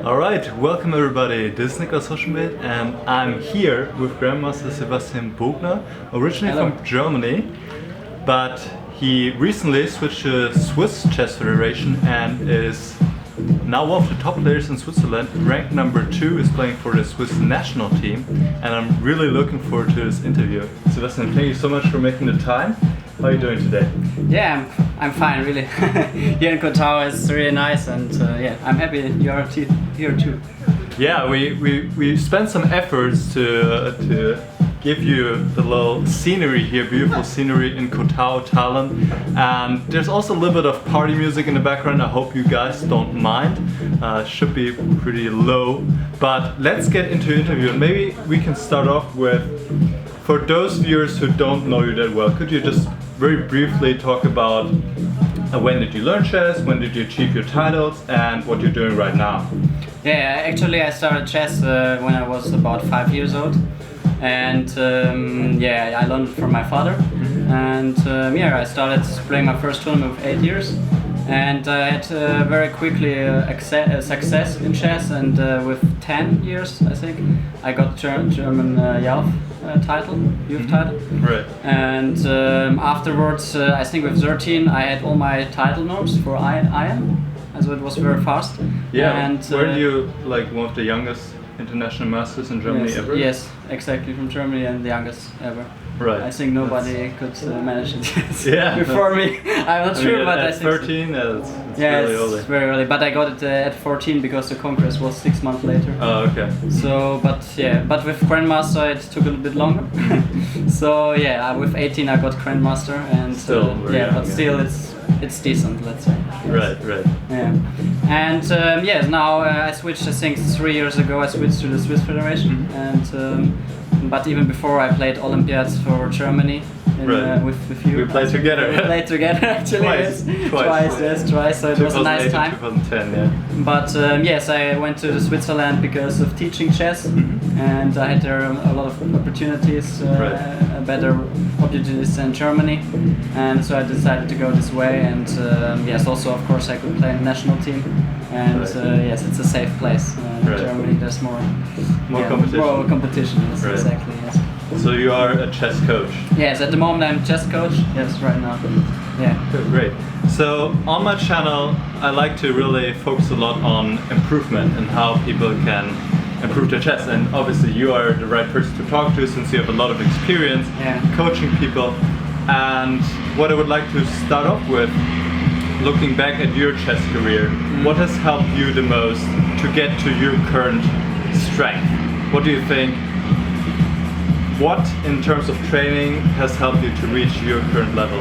Alright, welcome everybody. This is Niklas Hoschenbild and I'm here with Grandmaster Sebastian Bogner, originally Hello. from Germany, but he recently switched to Swiss Chess Federation and is now one of the top players in Switzerland, ranked number 2, is playing for the Swiss national team, and I'm really looking forward to this interview. Sebastian, thank you so much for making the time. How are you doing today? Yeah, I'm fine, really. Here in Kotau is really nice, and yeah, I'm happy you're here too. Yeah, we spent some efforts to give you the little scenery here, beautiful scenery in Kotau, Tallinn, and there's also a little bit of party music in the background. I hope you guys don't mind. Should be pretty low, but let's get into the interview. And maybe we can start off with, for those viewers who don't know you that well, could you just very briefly talk about when did you learn chess, when did you achieve your titles, and what you're doing right now? Yeah, actually I started chess when I was about 5 years old, and yeah, I learned it from my father, and yeah, I started playing my first tournament with 8 years, and I had very quickly success in chess, and with 10 years I think I got German Youth title. Right. And afterwards, I think with 13 I had all my title norms for IM, so it was very fast. Yeah, and were you like one of the youngest international masters in Germany yes, ever? Yes, exactly, from Germany, and the youngest ever. Right. I think nobody could manage it Yeah. before me. I'm not sure, but at I think 13, it's yeah, really it's early. very early. But I got it at 14 because the Congress was 6 months later. Oh, okay. So, but yeah, but with Grandmaster it took a little bit longer. So yeah, with 18 I got Grandmaster, and Still very yeah, young, but yeah. still it's decent, let's say. Right, right. Yeah, and yes, now I switched. I think 3 years ago I switched to the Swiss Federation, and but even before I played Olympiads for Germany. Right. With you. We played together. We played together actually. Twice. Yes. Twice. Twice. So it was a nice 2008 time. and 2010, yeah. But yes, I went to Switzerland because of teaching chess, and I had there a lot of opportunities, better opportunities than Germany, and so I decided to go this way. And yes, also of course I could play in the national team, and yes, it's a safe place. In Germany, there's more competition. More competition. Yes, Right. exactly. Yes. So you are a chess coach. Yes, at the moment I'm chess coach. Yes, right now. Yeah. Good, great. So on my channel, I like to really focus a lot on improvement and how people can improve their chess. And obviously you are the right person to talk to since you have a lot of experience coaching people. And what I would like to start off with, looking back at your chess career, what has helped you the most to get to your current strength? What do you think? What, in terms of training, has helped you to reach your current level?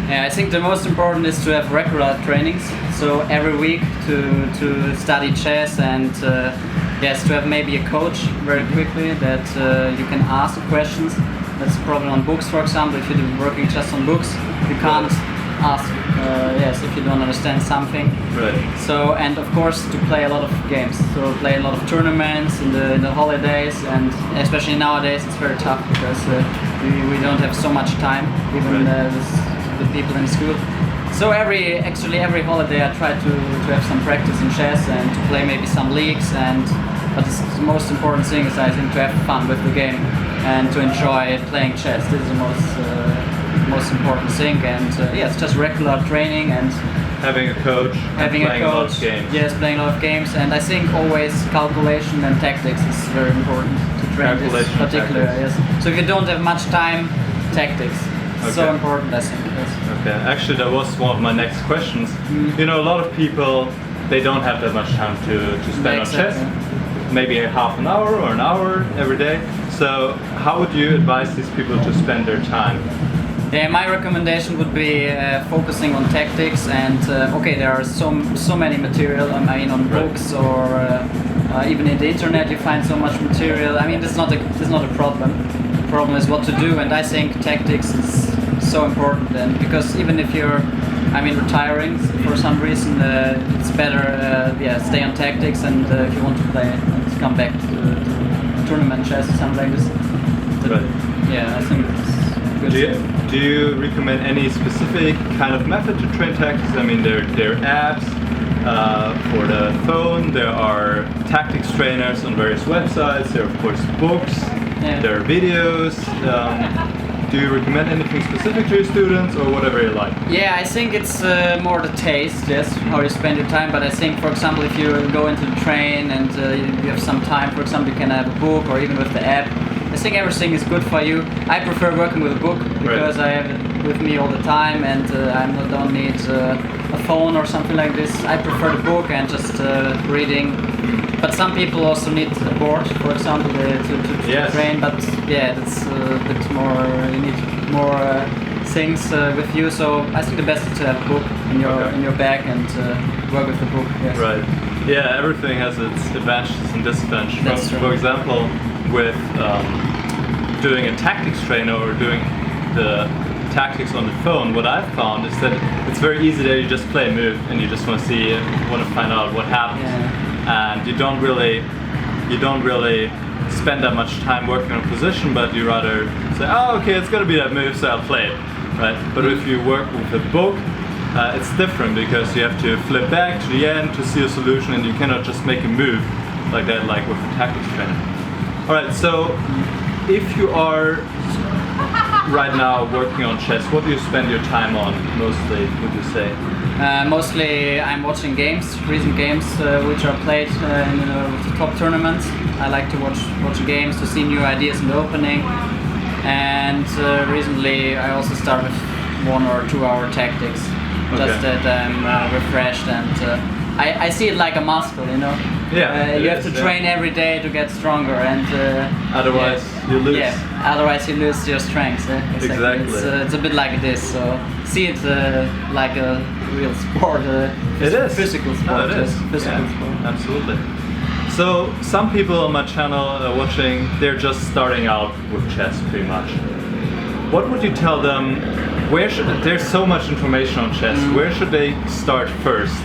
Yeah, I think the most important is to have regular trainings. So every week to study chess, and yes, to have maybe a coach very quickly that you can ask questions. That's a problem on books, for example. If you're working just on books, you can't ask yes if you don't understand something. Right. So, and of course to play a lot of games. So play a lot of tournaments in the holidays, and especially nowadays it's very tough because we don't have so much time, even the people in school. So every holiday I try to have some practice in chess and to play maybe some leagues, but the most important thing is I think to have fun with the game and to enjoy playing chess. This is the most important thing, and yeah, it's just regular training and having a coach, having playing a coach. a lot of games. Yes, playing a lot of games, and I think always calculation and tactics is very important to train this Calculation and particular. tactics. Yes. So if you don't have much time, tactics. So Okay. important, I think. Yes. Okay, actually that was one of my next questions. You know, a lot of people, they don't have that much time to spend on chess. Maybe a half an hour or an hour every day. So how would you advise these people to spend their time? Yeah, my recommendation would be focusing on tactics, and okay, there are so many material. I mean, on books or even in the internet, you find so much material. I mean, this is not a problem. The problem is what to do, and I think tactics is so important. And because even if you're, I mean, retiring for some reason, it's better, stay on tactics. And if you want to play, come back to tournament chess or something like this. But, yeah, I think it's good. Do you recommend any specific kind of method to train tactics? I mean, there are apps, For the phone, there are tactics trainers on various websites. There are, of course, books. Yeah. There are videos. Do you recommend anything specific to your students, or whatever you like? Yeah, I think it's more the taste, yes, how you spend your time. But I think, for example, if you go into the train and you have some time, for example, you can have a book or even with the app. I think everything is good for you. I prefer working with a book because I have it with me all the time, and don't need a phone or something like this. I prefer the book and just reading. But some people also need a board, for example, to train. But yeah, that's a bit more. You need more things with you. So I think the best is to have a book in your bag and work with the book. Yes. Right. Yeah, everything has its advantages and disadvantages. That's true. For example, with doing a tactics trainer or doing the tactics on the phone, what I've found is that it's very easy that you just play a move and you just want to find out what happens. Yeah. And you don't really spend that much time working on position, but you rather say, oh, okay, it's gonna be that move, so I'll play it, right? But if you work with a book, it's different because you have to flip back to the end to see a solution, and you cannot just make a move like that, like with a tactics trainer. All right, so if you are right now working on chess, what do you spend your time on mostly, would you say? Mostly I'm watching recent games which are played in the top tournaments. I like to watch games to see new ideas in the opening. And recently I also started with 1 or 2 hour tactics. Just that I'm refreshed, and I see it like a muscle, you know. Yeah. You have to train every day to get stronger, and otherwise you lose. Yeah, otherwise you lose your strength. Exactly. It's a bit like this. So see it like a real sport. It is physical sport. No, it is. Physical Yeah, sport. absolutely. So some people on my channel watching, they're just starting out with chess, pretty much. What would you tell them? There's so much information on chess. Where should they start first?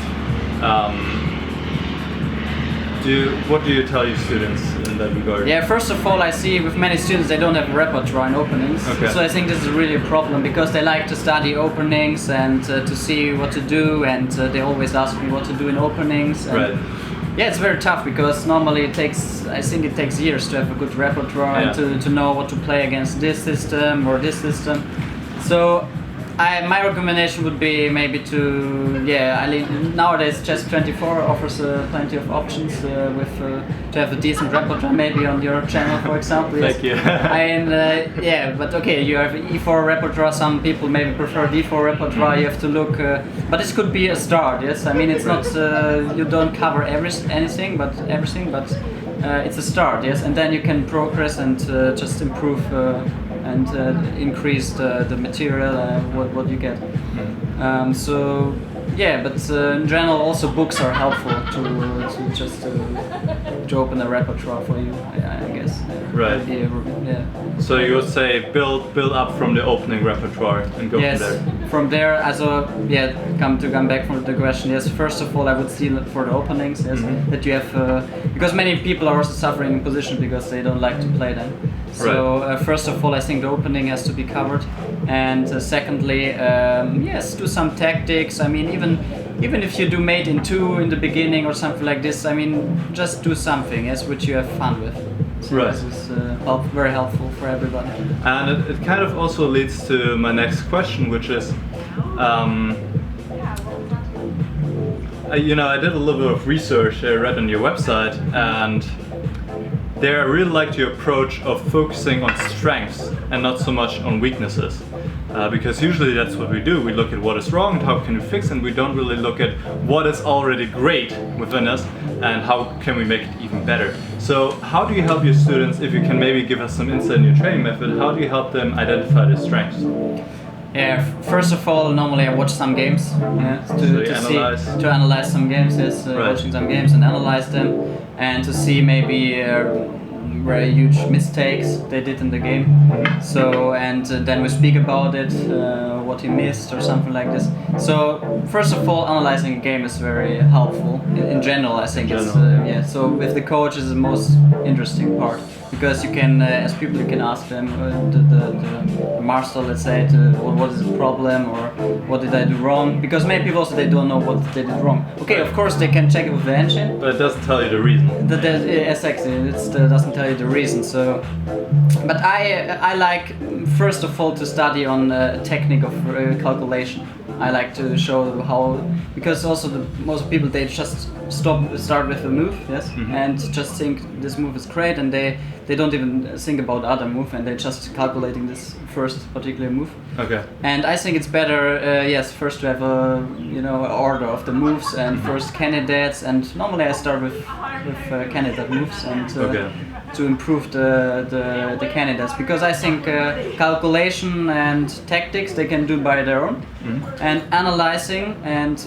What do you tell your students in that regard? Yeah, first of all, I see with many students they don't have a repertoire in openings. Okay. So I think this is really a problem because they like to study openings and to see what to do, and they always ask me what to do in openings. And Right. yeah, it's very tough because normally I think it takes years to have a good repertoire and to know what to play against this system or this system. So my recommendation would be maybe nowadays Chess24 offers plenty of options to have a decent repertoire, maybe on your channel, for example. Yes. Thank you. But okay, you have E4 repertoire. Some people maybe prefer D4 repertoire. You have to look, but this could be a start. Yes, I mean it's not you don't cover everything, but it's a start. Yes, and then you can progress and just improve. And increase the material, what you get. So yeah, but in general also books are helpful to open a repertoire for you, I guess. Right. Yeah. So you would say build up from the opening repertoire and go Yes, from there. from there, come back from the question. Yes, first of all, I would see for the openings. Yes, that you have because many people are also suffering in position because they don't like to play them. So first of all, I think the opening has to be covered, and secondly, do some tactics. I mean, even if you do mate in 2 in the beginning or something like this, I mean, just do something, which you have fun with. So Right. this is very helpful for everybody. And it kind of also leads to my next question, which is, I did a little bit of research. I read on your website, and there I really like your approach of focusing on strengths and not so much on weaknesses. Because usually that's what we do. We look at what is wrong and how can we fix it, and we don't really look at what is already great within us and how can we make it even better. So how do you help your students, if you can maybe give us some insight in your training method, how do you help them identify their strengths? Yeah, first of all, normally I watch some games to analyze some games. Yes, watching some games and analyze them, and to see maybe very huge mistakes they did in the game. So and then we speak about it, what he missed or something like this. So first of all, analyzing a game is very helpful in general. I think So with the coach is the most interesting part. because you can, as people, you can ask them the master, let's say, what is the problem or what did I do wrong, because many people also they don't know what they did wrong. Okay, of course they can check it with the engine, But it doesn't tell you the reason. Exactly, it doesn't tell you the reason. So, but I like first of all to study on technique of calculation. I like to show how, because also most people they just start with a move, yes, and just think this move is great, and they don't even think about the other move, and they're just calculating this first particular move. Okay. And I think it's better, yes, first to have a order of the moves and first candidates, and normally I start with candidate moves and to improve the candidates, because I think calculation and tactics they can do by their own, and analyzing and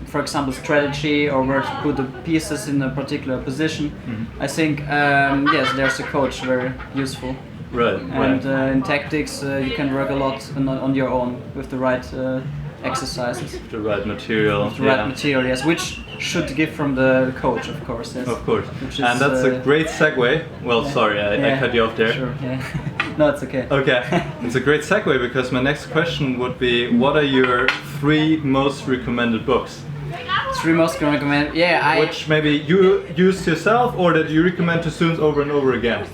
for example strategy or where to put the pieces in a particular position. I think yes, there's a coach very useful. Right. And in tactics you can work a lot on your own with the right exercises. The right material. The right material, yes, which should give from the coach, of course. Yes. Of course. Which And is, that's a great segue. Well, sorry, I cut you off there. Sure, yeah. No, it's okay. Okay, it's a great segue because my next question would be, what are your 3 most recommended books? 3 most recommend. Yeah, Which maybe you used yourself or that you recommend to students over and over again?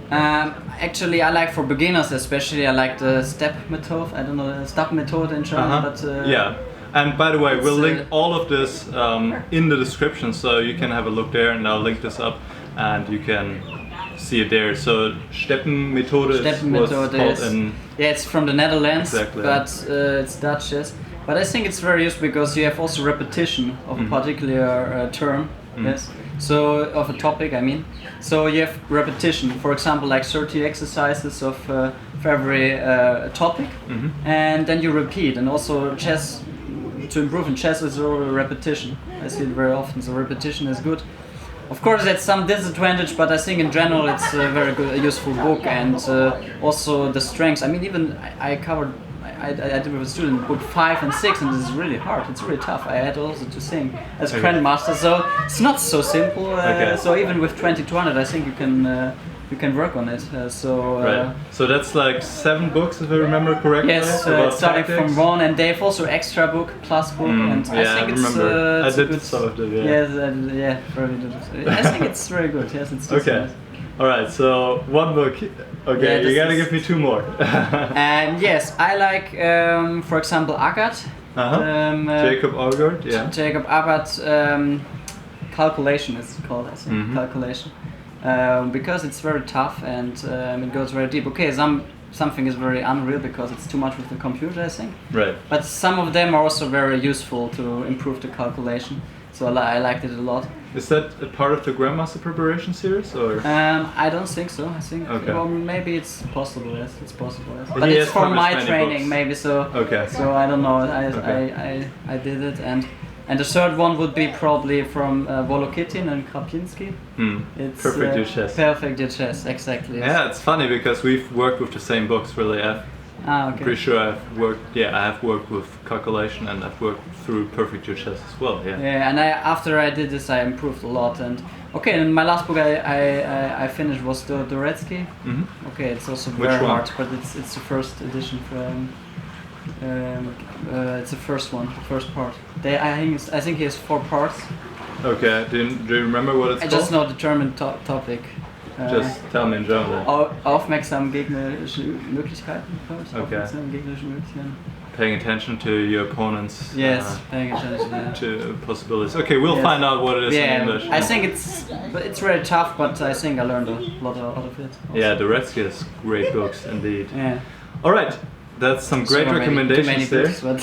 Actually, I like for beginners especially. I like the step method. I don't know the step method in German, but yeah. And by the way, we'll it's, link all of this in the description, so you can have a look there, and I'll link this up, and you can see it there. So Steppenmethode is what's called in... Yeah, it's from the Netherlands, Exactly. but it's Dutch, yes. But I think it's very useful because you have also repetition of a particular term, yes. So of a topic, I mean. So you have repetition, for example, like 30 exercises of for every topic, and then you repeat. And also chess, to improve in chess is all repetition. I see it very often. So repetition is good. Of course, that's some disadvantage, but I think in general it's a very good, useful book, and also the strengths. I mean, even I covered. I did with a student book 5 and 6, and this is really hard. It's really tough. I had also to sing as grandmaster, so it's not so simple. So even with 2200, I think you can work on it. Right. So that's like 7 books, if I remember correctly. Yes, about starting tactics. from 1, and they have also extra book, plus book, and I think it's. remember. It's I a did good, some of them. Yeah. Yes, yeah, very good. I think it's very good. Yes, it's. Okay. Nice. All right. So 1 book. Okay, Yeah, you this gotta is- give me 2 more. And yes, I like, for example, Agathe. Jacob Aagaard. Yeah. Jacob Abbott, calculation is called, I think, calculation, because it's very tough and it goes very deep. Okay, something is very unreal because it's too much with the computer, I think. Right. But some of them are also very useful to improve the calculation. So I liked it a lot. Is that a part of the Grandmaster preparation series, or? I don't think so. I think, Okay. well, maybe it's possible. Yes, it's possible. Yes. But But he it's has for published my many training, books. maybe so. Okay. So I don't know. Okay. I did it, and the third one would be probably from Volokitin and Krapinski. It's Perfect Duchess. Perfect Duchess, exactly. Yes. Yeah, it's funny because we've worked with the same books. Really, Okay. I'm pretty sure I've worked. Yeah, I have worked with calculation, and I've worked through Perfect Duchess as well. Yeah. Yeah, and after I did this, I improved a lot. And okay, and my last book I finished was the Doretsky. Okay, it's also Which very one? hard, but it's the first edition from. It's the first one, the first part. I think he has 4 parts. Okay. Do you remember what it's I called? just know the German topic. Just tell me in German. Aufmerksam gegnerische Möglichkeiten. Okay. Aufmerksam gegnerische Möglichkeiten. Paying attention to your opponent's Yes, paying attention. Yeah. to possibilities. Okay, we'll Yes. find out what it is in English. I think it's very tough, but I think I learned a lot of it. Also. Yeah, Doretsky has great books indeed. Yeah. All right, that's some great So recommendations too many there. books, but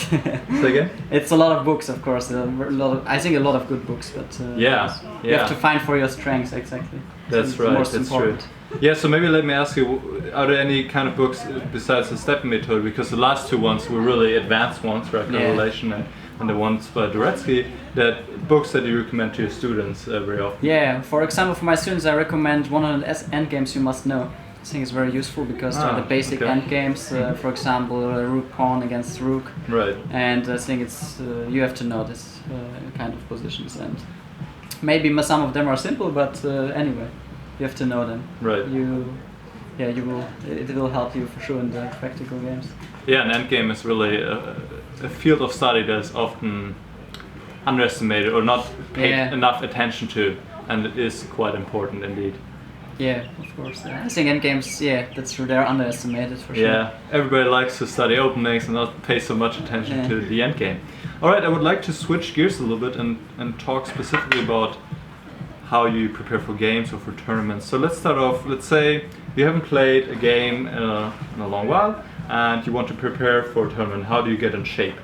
Say again? it's a lot of books, of course. I think a lot of good books, but Yeah, you have to find for your strengths exactly. That's It's right. most That's important. true. Yeah, so maybe let me ask you: are there any kind of books besides the Steppenmethode? Because the last 2 ones were really advanced ones, right? Yeah. Correlation and the ones by Doretsky. That books that you recommend to your students very often. Yeah, for example, for my students, I recommend 100 endgames you must know. I think it's very useful because they're the basic okay. endgames. For example, rook pawn against rook, Right. and I think it's you have to know this kind of positions. And maybe some of them are simple, but anyway. You have to know them. Right. You will. It will help you for sure in the practical games. Yeah, an endgame is really a field of study that's often underestimated or not paid enough attention to, and it is quite important indeed. Yeah, of course. Yeah. I think endgames, that's true. They're underestimated for sure. Yeah, everybody likes to study openings and not pay so much attention to the endgame. All right, I would like to switch gears a little bit and talk specifically about how you prepare for games or for tournaments. So let's start off. Let's say you haven't played a game in a long while, and you want to prepare for a tournament. How do you get in shape?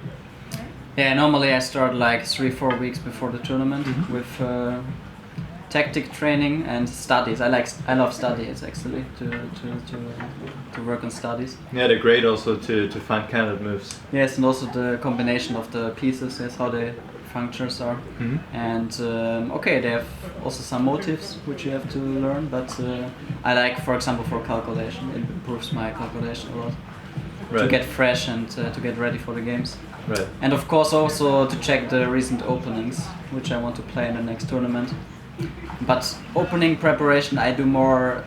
Yeah, normally I start like 3-4 weeks before the tournament with tactic training and studies. I love studies actually to work on studies. Yeah, they're great also to find candidate moves. Yes, and also the combination of the pieces, yes, how the functions are. And they have also some motives which you have to learn, but I like, for example, for calculation, it improves my calculation a lot. Right. To get fresh and to get ready for the games. Right. And of course also to check the recent openings, which I want to play in the next tournament. But opening preparation I do more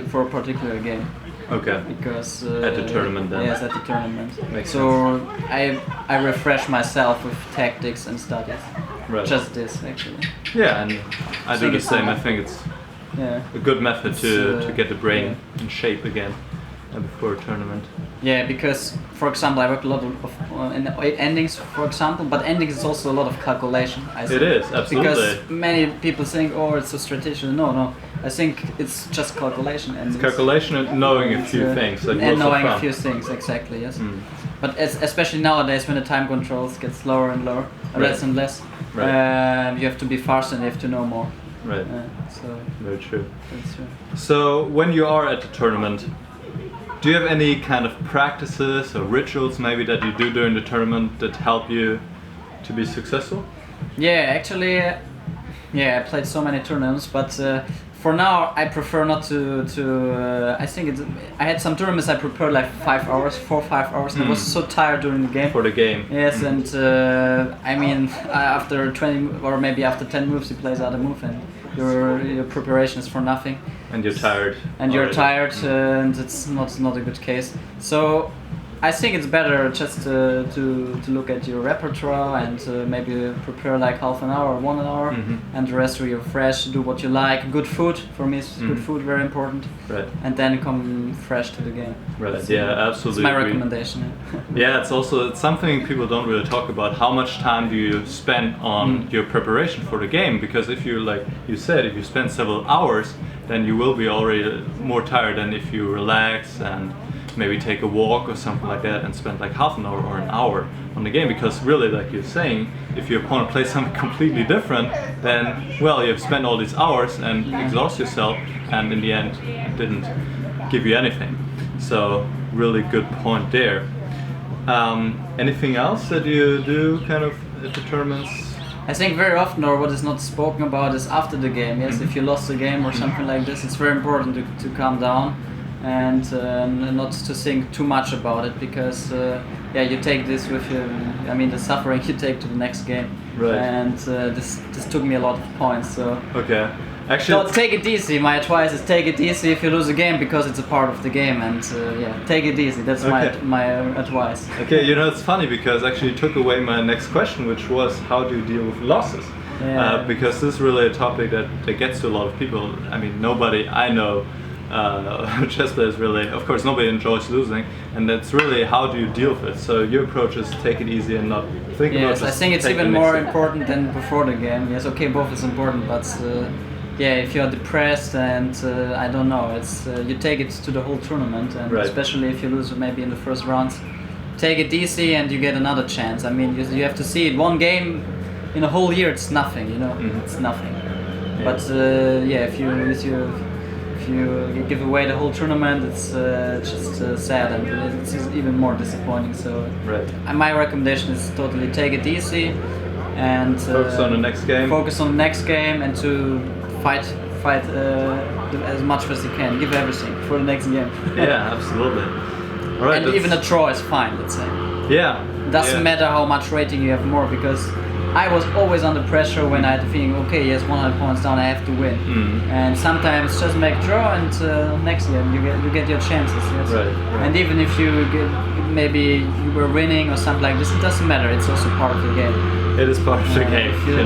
for a particular game. Okay. Because at the tournament then. Yes, at the tournament. Makes sense. I refresh myself with tactics and studies. Right. Just this actually. Yeah, and I do the same. I think it's a good method to get the brain in shape again before a tournament. Yeah, because for example I work a lot of in endings, for example, but endings is also a lot of calculation. I think. It is, absolutely. Because many people think, oh, it's so strategic. No, I think it's just calculation. It's calculation and knowing a few things. And knowing a few things, exactly, yes. But especially nowadays when the time controls get slower and lower, less and less, you have to be faster and you have to know more. Right. So very true. That's true. So when you are at the tournament, do you have any kind of practices or rituals maybe that you do during the tournament that help you to be successful? Yeah, actually, I played so many tournaments, but for now I prefer not to. I had some tournaments I prepared like 4 or 5 hours, and I was so tired during the game. For the game. Yes, and after 20 or maybe after 10 moves, he plays out a move, and your preparation is for nothing. And you're tired. And you're tired, and it's not a good case. So I think it's better just to look at your repertoire and maybe prepare like half an hour or 1 hour, and the rest you're fresh, do what you like. Good food, for me is good food very important. Right. And then come fresh to the game. Right, yeah, absolutely. It's my recommendation. Yeah, it's something people don't really talk about. How much time do you spend on your preparation for the game? Because if you, like you said, if you spend several hours, then you will be already more tired than if you relax and maybe take a walk or something like that and spend like half an hour or an hour on the game. Because really, like you're saying, if your opponent plays something completely different, then well, you've spent all these hours and exhaust yourself, and in the end it didn't give you anything. So really good point there. Anything else that you do kind of at the tournaments? I think very often, or what is not spoken about, is after the game. Yes, if you lost a game or something like this, it's very important to calm down and not to think too much about it, because you take this with you. I mean, the suffering you take to the next game. Right. And this took me a lot of points. So okay. Actually, no, take it easy. My advice is take it easy if you lose a game, because it's a part of the game, and take it easy. That's my advice. Okay, it's funny because actually you took away my next question, which was how do you deal with losses? Yeah. Because this is really a topic that gets to a lot of people. I mean, nobody I know chess players really, of course, nobody enjoys losing, and that's really how do you deal with it. So your approach is take it easy and not think about it. Yes, I think it's even more important than before the game. Yes, okay, both is important, but if you're depressed and I don't know, it's you take it to the whole tournament, and especially if you lose maybe in the first rounds, take it easy and you get another chance. I mean, you have to see it. One game in a whole year, it's nothing, it's nothing. Yeah. But if you give away the whole tournament, it's just sad, and it's even more disappointing. So my recommendation is totally take it easy and focus on the next game. Focus on the next game and to fight as much as you can. Give everything for the next game. Yeah, absolutely. All right, and even a draw is fine, let's say. Yeah. It doesn't matter how much rating you have more, because I was always under pressure when I had the feeling, okay, yes, 100 points down, I have to win. And sometimes just make a draw, and next year you get your chances. Yes. Right. And even if maybe you were winning or something like this, it doesn't matter. It's also part of the game. It is part of the game. If you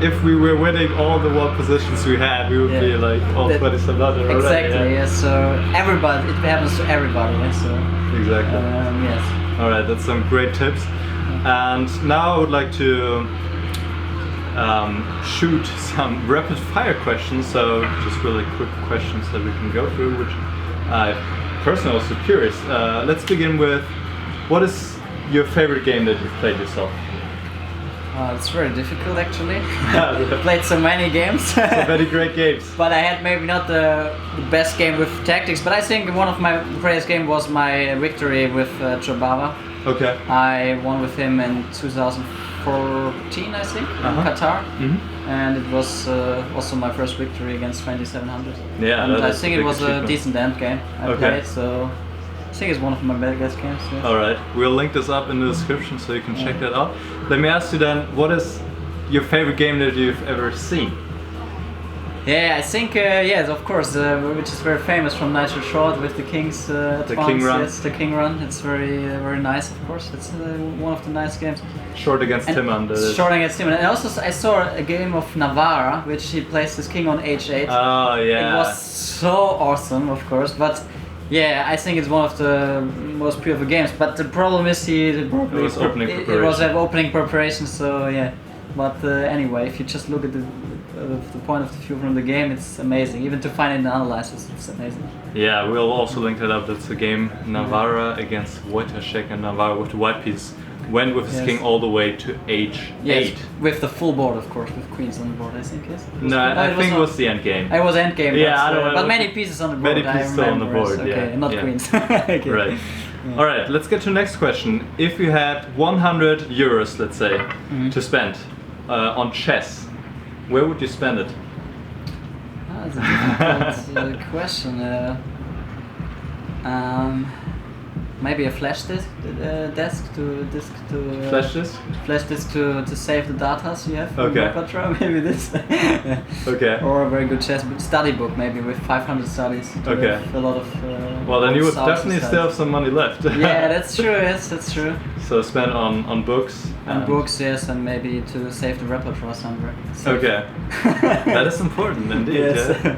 If we were winning all the one positions we had, we would be like all 27 under already. Exactly. Yes. So everybody, it happens to everybody. Yes. So exactly. yes. All right, that's some great tips. And now I would like to shoot some rapid fire questions. So just really quick questions that we can go through, which I personally also curious. Let's begin with, what is your favorite game that you've played yourself? It's very difficult actually. I played so many games. So many great games. But I had maybe not the best game with tactics, but I think one of my greatest games was my victory with Jabava. Okay. I won with him in 2014, I think, in Qatar. And it was also my first victory against 2700. Yeah, and I think it was a decent end game I played, so I think it's one of my best games. Yes. Alright, we'll link this up in the description so you can check that out. Let me ask you then, what is your favorite game that you've ever seen? Yeah, I think, yes, of course, which is very famous from Nigel Short with the King's Advance. The King Run. Yes, the King Run. It's very nice, of course. It's one of the nice games. Short against Timman. Short against Timman. And also I saw a game of Navarra, which he plays his king on h8. Oh, yeah. It was so awesome, of course, but yeah, I think it's one of the most beautiful games. But the problem is it was opening preparation. It was an opening preparation, so yeah. But anyway, if you just look at the point of view from the game, it's amazing. Even to find it in the analysis, it's amazing. Yeah, we'll also link that up. That's a game, Navarra against Wojciech, and Navarra with the white piece went with his king all the way to h8. Yes, with the full board, of course, with queens on the board, I think, yes? No, I think it was the end game. It was end game, yeah, but many pieces on the board. Many pieces still on the board, okay, yeah. not queens. Okay. Right. Yeah. Alright, let's get to the next question. If you had 100 euros, let's say, to spend on chess, where would you spend it? That's a difficult question. Maybe a flash disk flash disk to save the data you have. Okay. Maybe this. Okay. Or a very good chess study book, maybe with 500 studies. Okay. A lot of. Well, then you would definitely still have some money left. Yeah, that's true. Yes, that's true. So spend on books. And books, yes, and maybe to save the repertoire somewhere. Okay. That is important indeed. Yes. Yeah.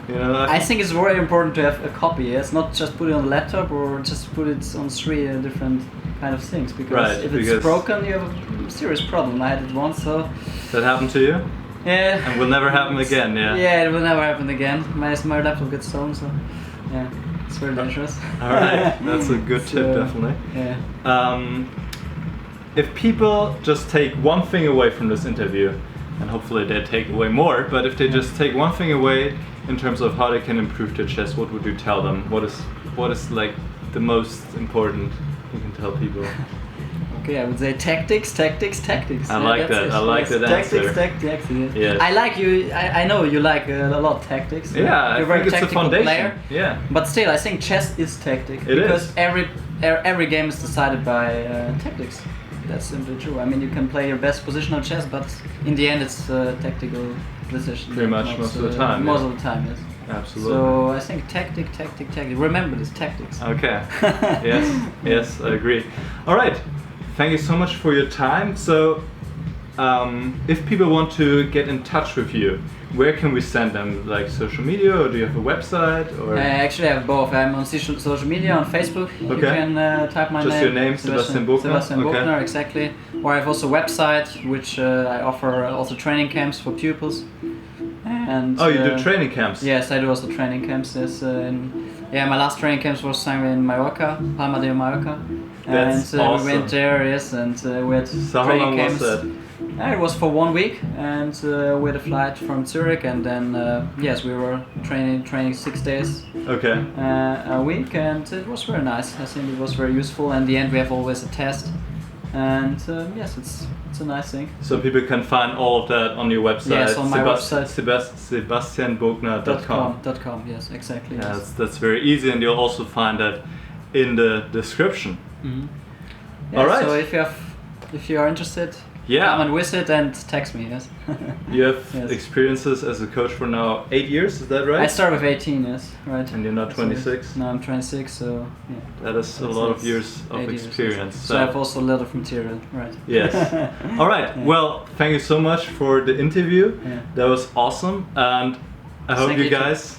You know, I think it's very important to have a copy. Yes, not just put it on the laptop or just put it on 3 different kind of things. Because if it's broken, you have a serious problem. I had it once, so. That happened to you? Yeah. And will never happen again. Yeah. Yeah, it will never happen again. My laptop gets stolen, so yeah, it's very dangerous. All right, that's a good tip, definitely. Yeah. If people just take one thing away from this interview, and hopefully they take away more, but if they just take one thing away in terms of how they can improve their chess, what would you tell them? What is like the most important you can tell people? Okay, I would say tactics. I like that. I like that answer. Tactics. Yes. I like you. I know you like a lot of tactics. Yeah, You're I think it's a foundation. Player. Yeah. But still, I think chess is tactic. Because every game is decided by tactics. That's simply true. I mean, you can play your best positional chess, but in the end, it's a tactical decision. Pretty much most of the time. Most of the time, yes. Absolutely. So I think tactic. Remember this, tactics. Okay. Yes, I agree. All right. Thank you so much for your time. So, if people want to get in touch with you, where can we send them? Like social media, or do you have a website? Or actually, I have both. I'm on social media, on Facebook. Okay. You can type my name. Just your name, Sebastian Buchner. Sebastian Buchner, exactly. Or I have also a website, which I offer also training camps for pupils. And you do training camps? Yes, I do also training camps. Yes, my last training camps was somewhere in Mallorca, Palma de Mallorca. That's awesome. We went there, yes, and we had so training how long camps. was that? It was for 1 week, and we had a flight from Zurich, and then yes, we were training 6 days a week, and it was very nice. I think it was very useful. And in the end, we have always a test, and yes, it's a nice thing. So people can find all of that on your website. Yes, on my website. Sebastianbuchner.com. Yes, exactly. Yeah, yes. that's very easy, and you'll also find that in the description. Mm-hmm. All right. So if you have if you are interested, Yeah. come and visit and text me. Yes. You have Yes. experiences as a coach for now 8 years, is that right? I started with 18. Yes, right. And you're not 26? No, I'm 26. So yeah. That is a That's lot of nice. years of 8 years, yes. experience. So I have also a lot of material. Right. Yes. All right. Yeah. Well, thank you so much for the interview. Yeah. That was awesome, and I hope Thank you you too. guys.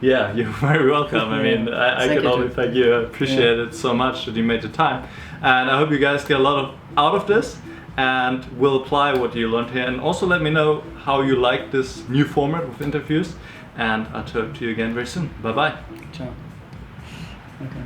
Yeah, you're very welcome. I mean, I Thank can you only too. thank you. I appreciate it so much that you made the time, and I hope you guys get a lot out of this, and will apply what you learned here. And also let me know how you like this new format with interviews. And I'll talk to you again very soon. Bye bye. Ciao. Okay.